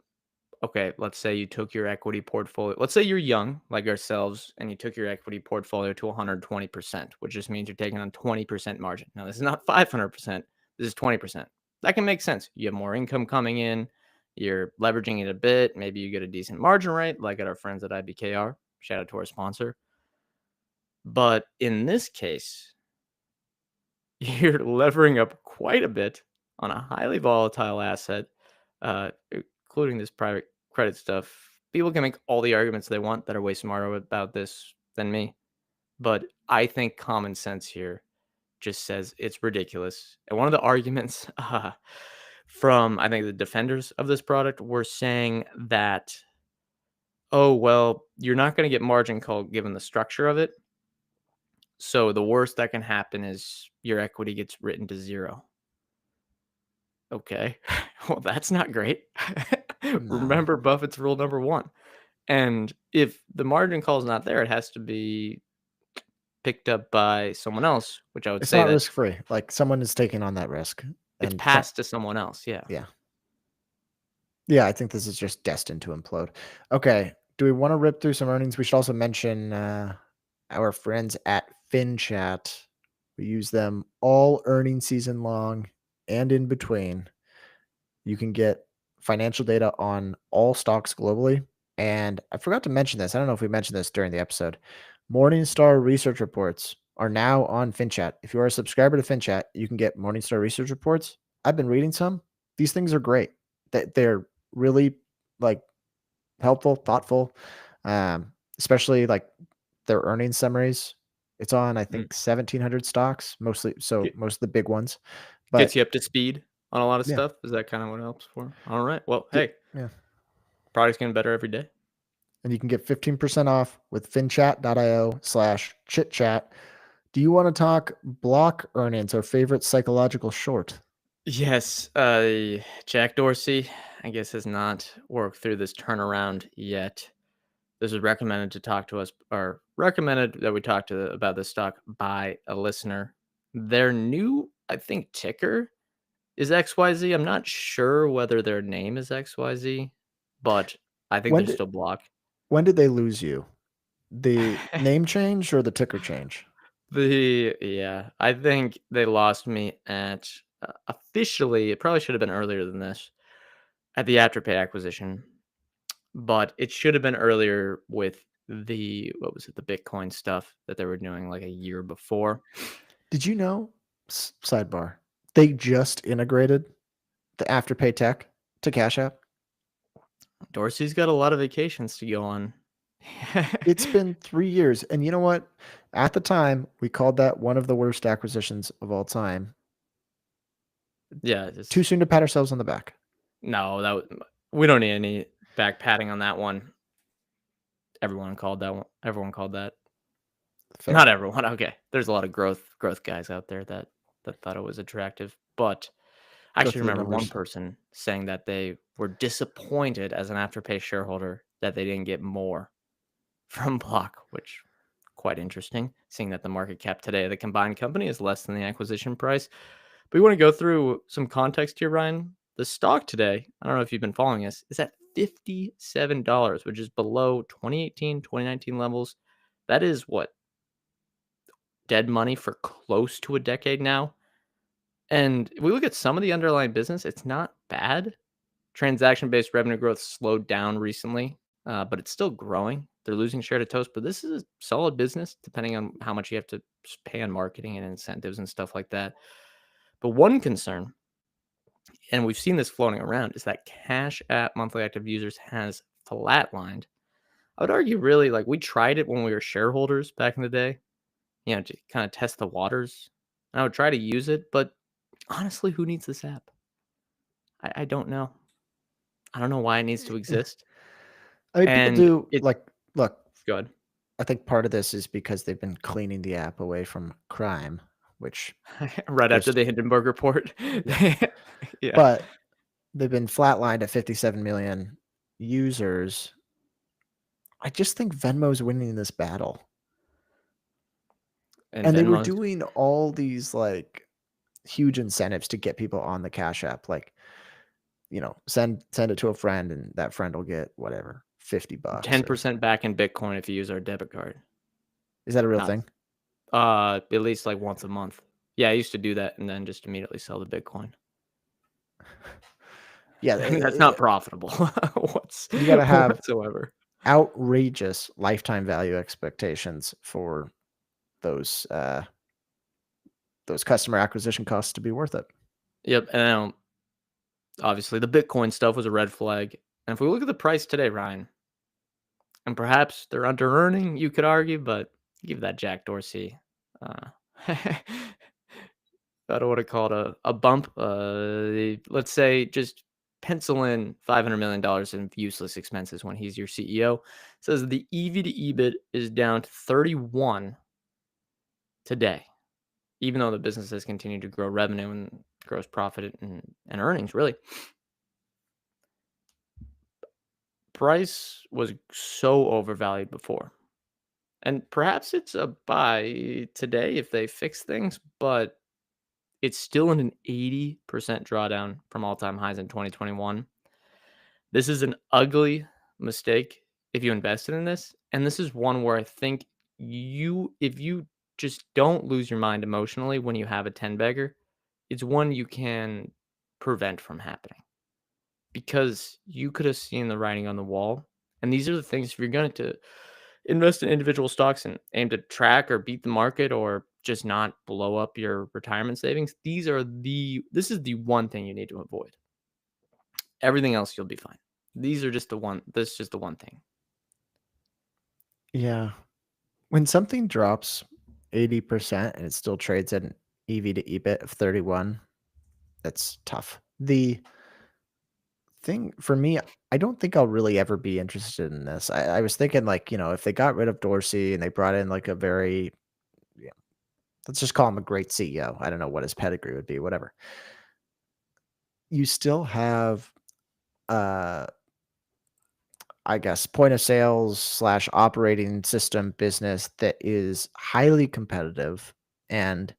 Okay, let's say you took your equity portfolio. Let's say you're young, like ourselves, and you took your equity portfolio to 120%, which just means you're taking on 20% margin. Now, this is not 500%. This is 20%. That can make sense. You have more income coming in. You're leveraging it a bit. Maybe you get a decent margin rate, like at our friends at IBKR. Shout out to our sponsor. But in this case, you're levering up quite a bit on a highly volatile asset, including this private credit stuff. People can make all the arguments they want that are way smarter about this than me. But I think common sense here just says it's ridiculous. And one of the arguments from, I think, the defenders of this product were saying that, oh, well, you're not going to get margin call given the structure of it. So the worst that can happen is your equity gets written to zero. Okay. Well, that's not great. No. Remember Buffett's rule number 1. And if the margin call is not there, it has to be picked up by someone else, which I would It's say not that risk free. Like someone is taking on that risk. it's And some passed to someone else. Yeah. yeah. Yeah, I think this is just destined to implode. Okay. Do we want to rip through some earnings? We should also mention our friends at FinChat. We use them all earning season long and in between. You can get financial data on all stocks globally. And I forgot to mention this. I don't know if we mentioned this during the episode. Morningstar research reports are now on FinChat. If you are a subscriber to FinChat, you can get Morningstar research reports. I've been reading some. These things are great. They're really like helpful, thoughtful, especially like their earnings summaries. It's on, I Mm. think, 1,700 stocks, mostly. So Get, most of the big ones. gets But you up to speed on a lot of yeah, stuff. Is that kind of what it helps for? All right. Well, hey, yeah. product's getting better every day. And you can get 15% off with finchat.io/chitchat. Do you want to talk block earnings, our favorite psychological short? Yes. Jack Dorsey, I guess, has not worked through this turnaround yet. This was recommended to talk to us, or recommended that we talk to about this stock by a listener. Their new, I think, ticker is XYZ. I'm not sure whether their name is XYZ, but I think When they're did still block. when did they lose you? The name change or the ticker change? Yeah, I think they lost me at officially. It probably should have been earlier than this at the Afterpay acquisition, but it should have been earlier with the what was it, the Bitcoin stuff that they were doing like a year before. Did you know? Sidebar. They just integrated the Afterpay tech to Cash App. Dorsey's got a lot of vacations to go on. It's been 3 years, and you know what? At the time, we called that one of the worst acquisitions of all time. Yeah, Too just soon to pat ourselves on the back. no, we don't need any back patting on that one. Everyone called that one. Everyone called that. Fair. Not everyone. Okay, there's a lot of growth guys out there that thought it was attractive, but I Go actually through the remember one numbers. person saying that they were disappointed as an Afterpay shareholder that they didn't get more from Block, which quite interesting, seeing that the market cap today of the combined company is less than the acquisition price. But we want to go through some context here, Ryan. The stock today, I don't know if you've been following us, is at $57, which is below 2018, 2019 levels. That is what, dead money for close to a decade now. And if we look at some of the underlying business, it's not bad. Transaction-based revenue growth slowed down recently, but it's still growing. They're losing share to Toast, but this is a solid business, depending on how much you have to pay on marketing and incentives and stuff like that. But one concern, and we've seen this floating around, is that Cash App monthly active users has flatlined. I would argue, really, like we tried it when we were shareholders back in the day, to kind of test the waters. I would try to use it, but honestly, who needs this app? I don't know. I don't know why it needs to Eh, exist. I mean, people And do it like, look, good. I think part of this is because they've been cleaning the app away from crime, which Right there's, after the Hindenburg report. yeah, Yeah, but they've been flatlined at 57 million users. I just think Venmo's winning this battle. and And they were Venmo's doing all these like huge incentives to get people on the Cash App. Like, send it to a friend and that friend will get whatever, $50 or 10% back in Bitcoin if you use our debit card. is that a real Not thing? at least like once a month. Yeah, I used to do that and then just immediately sell the Bitcoin. Yeah, And that's not profitable you gotta have whatsoever. outrageous lifetime value expectations for those uh those customer acquisition costs to be worth it. Yep, and obviously the Bitcoin stuff was a red flag. And if we look at the price today, Ryan, and perhaps they're under earning, you could argue, but give that Jack Dorsey. I don't want to call it a bump. Let's say just pencil in $500 million in useless expenses when he's your CEO. Says the EV to EBIT is down to 31 today, even though the business has continued to grow revenue and gross profit and earnings, really. Price was so overvalued before. And perhaps it's a buy today if they fix things, but it's still in an 80% drawdown from all-time highs in 2021. This is an ugly mistake if you invested in this, and this is one where I think if you just don't lose your mind emotionally when you have a 10 bagger, it's one you can prevent from happening because you could have seen the writing on the wall. And these are the things, if you're going to invest in individual stocks and aim to track or beat the market or just not blow up your retirement savings, this is the one thing you need to avoid. Everything else you'll be fine. This is just the one thing. Yeah. When something drops 80% and it still trades at an EV to EBIT of 31, that's tough. The thing for me, I don't think I'll really ever be interested in this. I was thinking like, if they got rid of Dorsey and they brought in like a very, yeah, let's just call him a great CEO. I don't know what his pedigree would be, whatever. You still have, uh, I guess, point of sales slash operating system business that is highly competitive. And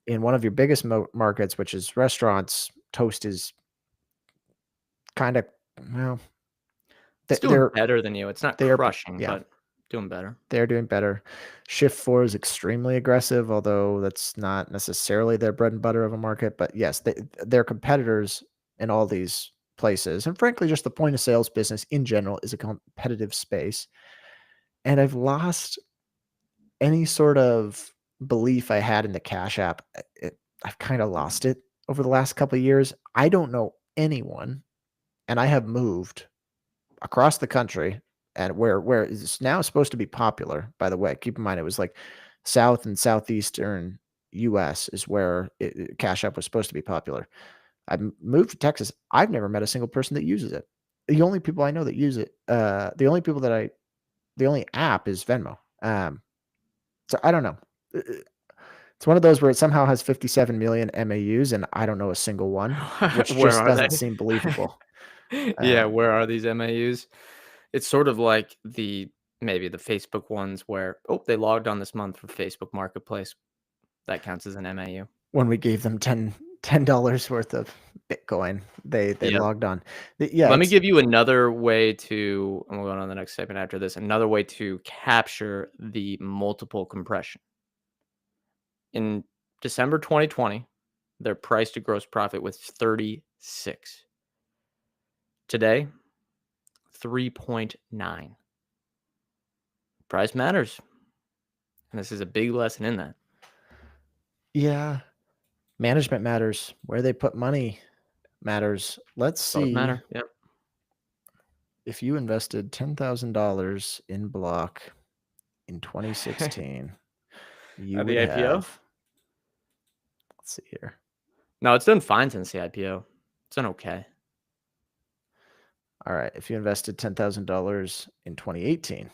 in one of your biggest markets, which is restaurants, Toast is kind of, well, It's doing they're, better than you. It's not they're, crushing, yeah, but doing better. they're doing better. Shift 4 is extremely aggressive, although that's not necessarily their bread and butter of a market. But yes, they're competitors in all these places. And frankly, just the point of sales business in general is a competitive space. And I've lost any sort of belief I had in the Cash App. I've kind of lost it. over the last couple of years, I don't know anyone, and I have moved across the country and where it's now supposed to be popular, by the way. Keep in mind, it was like South and Southeastern US is where Cash App was supposed to be popular. Moved to Texas. I've never met a single person that uses it. The only people I know that use it, the only app is Venmo. So I don't know. It's one of those where it somehow has 57 million MAUs, and I don't know a single one, which Where just are doesn't they? seem believable. Yeah, Um, where are these MAUs? It's sort of like maybe the Facebook ones where, oh, they logged on this month for Facebook Marketplace. That counts as an MAU. when we gave them $10 worth of Bitcoin, they Yeah. logged on. Yeah, Let me it's give you another way to, and we'll go on to the next segment after this, another way to capture the multiple compression. In December 2020, their price to gross profit was 36. Today, 3.9. Price matters. And this is a big lesson in that. yeah. Management matters. Where they put money matters. Let's Both see matter. Yep. if you invested $10,000 in Block in 2016, you At the would IPO? have. Let's see here. No, it's done fine since the IPO. It's done okay. All right, if you invested $10,000 in 2018, You'd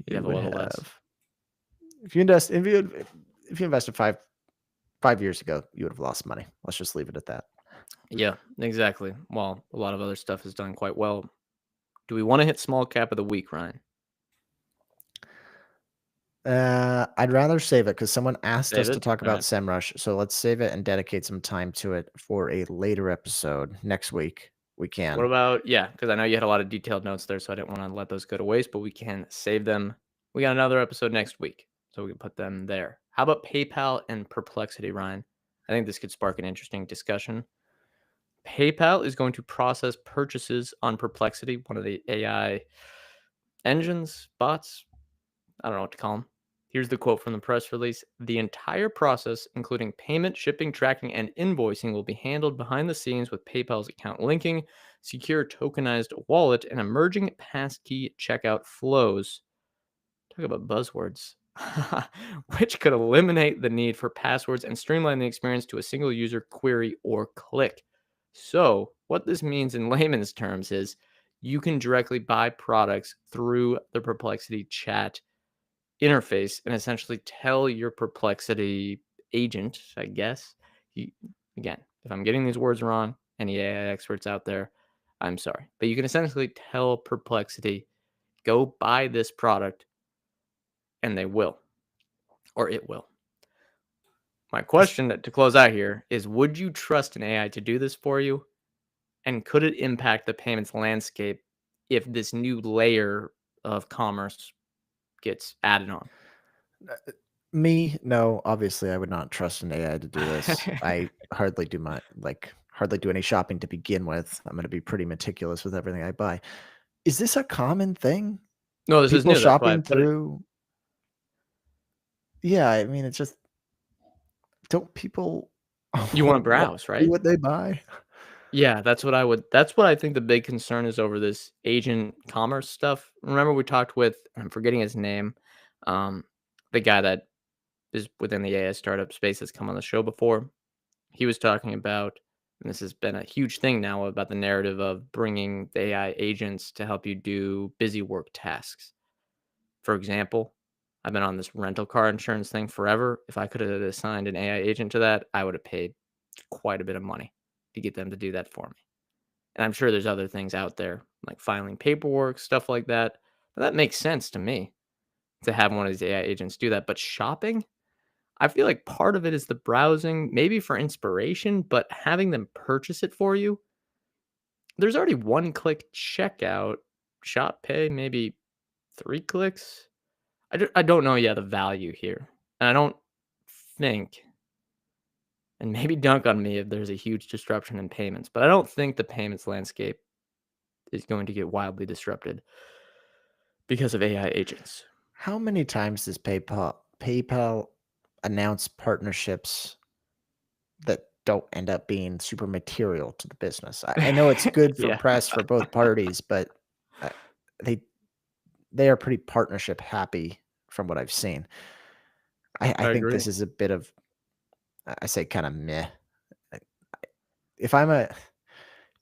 you have a would little less. have. If you invested five years ago, you would have lost money. Let's just leave it at that. Yeah, exactly. Well, a lot of other stuff has done quite well. Do we want to hit small cap of the week, Ryan? I'd rather save it because someone asked Save us to it. talk All about right. SEMrush. So let's save it and dedicate some time to it for a later episode next week. We What can. about, yeah, because I know you had a lot of detailed notes there, so I didn't want to let those go to waste, but we can save them. We got another episode next week, so we can put them there. How about PayPal and Perplexity, Ryan? I think this could spark an interesting discussion. PayPal is going to process purchases on Perplexity, one of the AI engines, bots. I don't know what to call them. Here's the quote from the press release. The entire process, including payment, shipping, tracking, and invoicing, will be handled behind the scenes with PayPal's account linking, secure tokenized wallet, and emerging passkey checkout flows. Talk about buzzwords. Which could eliminate the need for passwords and streamline the experience to a single user query or click. So, what this means in layman's terms is you can directly buy products through the Perplexity chat interface and essentially tell your Perplexity agent, I guess. You, again, if I'm getting these words wrong, any AI experts out there, I'm sorry. But you can essentially tell Perplexity, go buy this product, and they will, or it will. My question to close out here is, would you trust an AI to do this for you? And could it impact the payments landscape if this new layer of commerce gets added on? Me, no. Obviously, I would not trust an AI to do this. I hardly do any shopping to begin with. I'm going to be pretty meticulous with everything I buy. Is this a common thing? No, this is People new. That's why I shopping put it. through. Yeah, I mean, it's just don't people You want to want browse, to see right? what they buy? Yeah, that's what I think the big concern is over this agent commerce stuff. Remember we talked with, I'm forgetting his name, um, the guy that is within the AI startup space that's come on the show before. He was talking about, and this has been a huge thing now, about the narrative of bringing the AI agents to help you do busy work tasks. For example, I've been on this rental car insurance thing forever. If I could have assigned an AI agent to that, I would have paid quite a bit of money to get them to do that for me. And I'm sure there's other things out there like filing paperwork, stuff like that. But that makes sense to me to have one of these AI agents do that. But shopping, I feel like part of it is the browsing, maybe for inspiration, but having them purchase it for you. There's already one click checkout, shop pay, maybe 3 clicks. I don't know yet the value here. And I don't think, and maybe dunk on me if there's a huge disruption in payments, but I don't think the payments landscape is going to get wildly disrupted because of AI agents. How many times does PayPal announce partnerships that don't end up being super material to the business. I know it's good for Yeah, press for both parties, but uh, they they are pretty partnership happy from what I've seen. I I think agree. this is a bit of I say kind of meh. I- If I'm a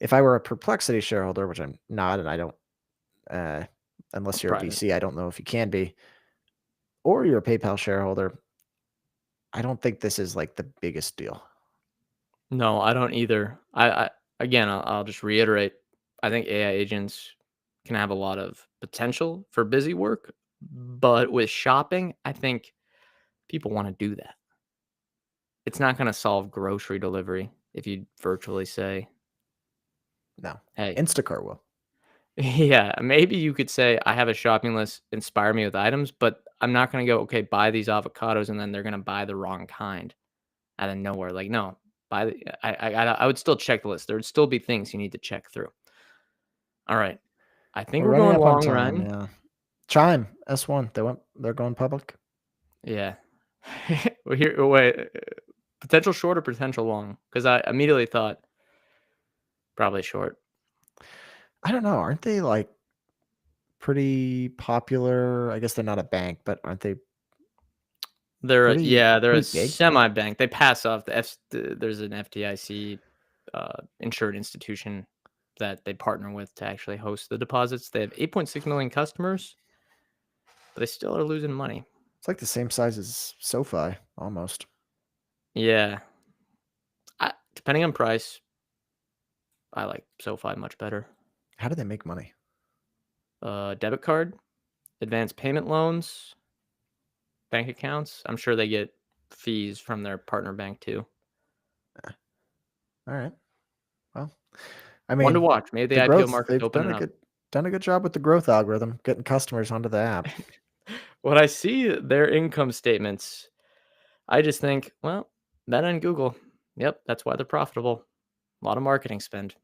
if I were a Perplexity shareholder, which I'm not, and I don't, uh, unless It's you're a private. VC, I don't know if you can be, or you're a PayPal shareholder, I don't think this is like the biggest deal. No, I don't either. I again, I'll just reiterate. I think AI agents can have a lot of potential for busy work, but with shopping, I think people want to do that. It's not going to solve grocery delivery if you virtually say, No, "Hey, Instacart will. yeah, maybe you could say I have a shopping list, inspire me with items," but I'm not going to go, "Okay, buy these avocados," and then they're going to buy the wrong kind out of nowhere. Like, no, buy the I would still check the list. There would still be things you need to check through. All right. I think We're we're running going up on long time. run. Yeah, Chime S1. They're going public. Yeah. Well, here wait, potential short or potential long? Because I immediately thought probably short. I don't know. Aren't they like pretty popular? I guess they're not a bank, but aren't they pretty They're a pretty big? semi-bank. They pass off there's an FDIC, insured institution that they partner with to actually host the deposits. They have 8.6 million customers, but they still are losing money. It's like the same size as SoFi almost. Yeah. Depending on price, I like SoFi much better. How do they make money? Debit card, advanced payment loans, bank accounts. I'm sure they get fees from their partner bank too. All right. Well, I One to mean, watch. Maybe the the IPO growth, market's they've opening up. done a good job with the growth algorithm, getting customers onto the app. When I see their income statements, I just think, well, Meta and Google. Yep, that's why they're profitable. A lot of marketing spend.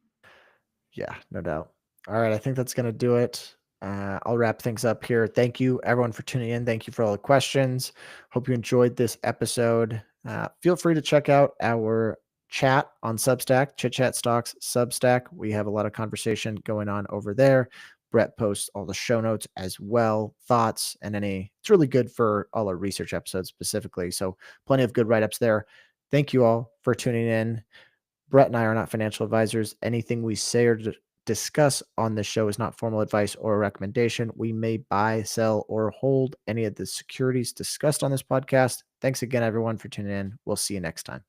Yeah, no doubt. All right, I think that's going to do it. I'll wrap things up here. Thank you, everyone, for tuning in. Thank you for all the questions. Hope you enjoyed this episode. Feel free to check out our chat on Substack, Chit Chat Stocks Substack. We have a lot of conversation going on over there. Brett posts all the show notes as well, thoughts, and it's really good for all our research episodes specifically. So, plenty of good write ups there. Thank you all for tuning in. Brett and I are not financial advisors. Anything we say or discuss on this show is not formal advice or a recommendation. We may buy, sell, or hold any of the securities discussed on this podcast. Thanks again, everyone, for tuning in. We'll see you next time.